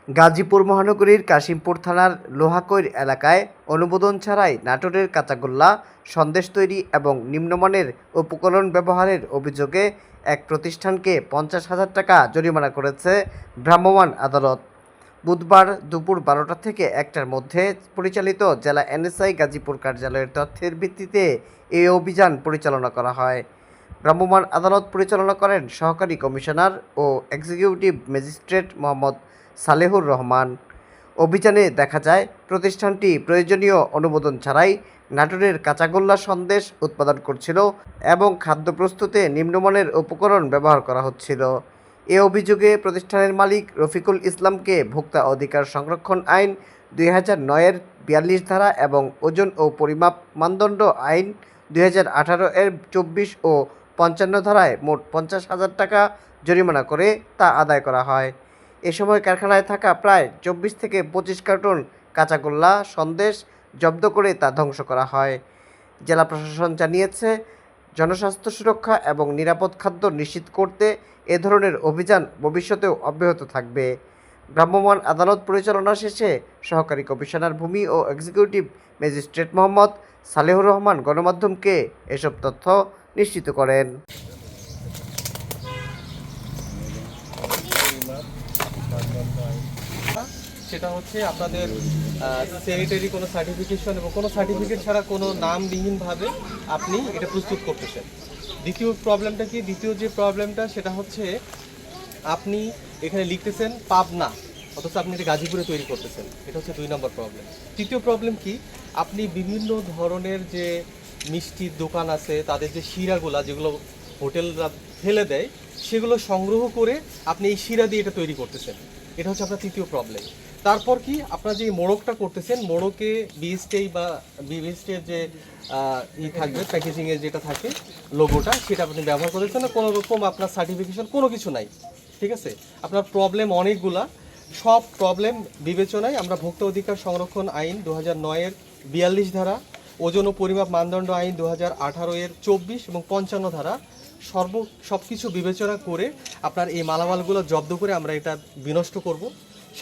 গাজীপুর মহানগরীর কাশিমপুর থানার লোহাকৈর এলাকায় অনুমোদন ছাড়াই নাটোরের কাঁচাগোল্লা সন্দেশ তৈরি এবং নিম্নমানের উপকরণ ব্যবহারের অভিযোগে এক প্রতিষ্ঠানকে 50,000 টাকা জরিমানা করেছে ভ্রাম্যমাণ আদালত। বুধবার দুপুর 12টা থেকে 1টার মধ্যে পরিচালিত জেলা এনএসআই গাজীপুর কার্যালয়ের তথ্যের ভিত্তিতে এই অভিযান পরিচালনা করা হয়। ভ্রাম্যমাণ আদালত পরিচালনা করেন সহকারী কমিশনার ও এক্সিকিউটিভ ম্যাজিস্ট্রেট মোহাম্মদ সালেহুর রহমান। অভিযানে দেখা যায় প্রতিষ্ঠানটি প্রয়োজনীয় অনুমোদন ছাড়াই নাটোরের কাঁচাগোল্লা সন্দেশ উৎপাদন করছিল এবং খাদ্য প্রস্তুতে নিম্নমানের উপকরণ ব্যবহার করা হচ্ছিল। এ অভিযোগে প্রতিষ্ঠানের মালিক রফিকুল ইসলামকে ভোক্তা অধিকার সংরক্ষণ আইন 2009-এর 42 ধারা এবং ওজন ও পরিমাপ মানদণ্ড আইন 2018 এর 24 ও 55 ধারায় মোট 50,000 টাকা জরিমানা করে তা আদায় করা হয়। এ সময় কারখানায় থাকা প্রায় 24 থেকে 25 কার্টন কাঁচাগোল্লা সন্দেশ জব্দ করে তা ধ্বংস করা হয়। জেলা প্রশাসন জানিয়েছে, জনস্বাস্থ্য সুরক্ষা এবং নিরাপদ খাদ্য নিশ্চিত করতে এ ধরনের অভিযান ভবিষ্যতেও অব্যাহত থাকবে। ভ্রাম্যমাণ আদালত পরিচালনা শেষে সহকারী কমিশনার ভূমি ও এক্সিকিউটিভ ম্যাজিস্ট্রেট মোহাম্মদ সালেহুর রহমান গণমাধ্যমকে এসব তথ্য নিশ্চিত করেন। সেটা হচ্ছে আপনাদের স্যানিটারি কোনো সার্টিফিকেশন এবং কোনো সার্টিফিকেট ছাড়া কোনো নামবিহীনভাবে আপনি এটা প্রস্তুত করতেছেন। দ্বিতীয় যে প্রবলেমটা সেটা হচ্ছে আপনি এখানে লিখতেছেন পাবনা, অথচ আপনি এটা গাজীপুরে তৈরি করতেছেন। এটা হচ্ছে 2 নম্বর প্রবলেম। তৃতীয় প্রবলেম কি, আপনি বিভিন্ন ধরনের যে মিষ্টির দোকান আছে তাদের যে শিরাগুলা যেগুলো হোটেলরা ফেলে দেয় সেগুলো সংগ্রহ করে আপনি এই শিরা দিয়ে এটা তৈরি করতেছেন। এটা হচ্ছে আপনার তৃতীয় প্রবলেম। তারপর কি, আপনার যে মোড়কটা করতেছেন, মোড়কে বিএসটি বা বিএসটির যে থাকবে প্যাকেজিংয়ে যেটা থাকে লোগোটা, সেটা আপনি ব্যবহার করতেছেন না, কোনো রকম আপনার সার্টিফিকেশন কোনো কিছু নাই। ঠিক আছে, আপনার প্রবলেম অনেকগুলা। সব প্রবলেম বিবেচনায় আমরা ভোক্তা অধিকার সংরক্ষণ আইন 2009-এর 42 ধারা, ওজন ও পরিমাপ মানদণ্ড আইন 2018-এর 24 এবং 55 ধারা সব কিছু বিবেচনা করে আপনার এই মালামালগুলো জব্দ করে আমরা এটা বিনষ্ট করব।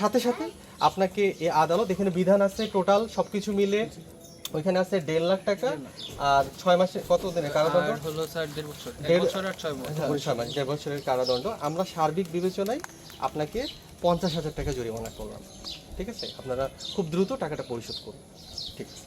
সাথে সাথে আপনাকে এই আদালত, এখানে বিধান আছে টোটাল সব কিছু মিলে ওইখানে আছে 1.5 লাখ টাকা আর 6 মাসে কত দিনের কারাদণ্ড হলো স্যার, 1.5 বছর, 1 বছর আর 6 মাস, 1.5 বছরের কারাদণ্ড। আমরা সার্বিক বিবেচনায় আপনাকে 50,000 টাকা জরিমানা করলাম। ঠিক আছে, আপনারা খুব দ্রুত টাকাটা পরিশোধ করুন। ঠিক আছে।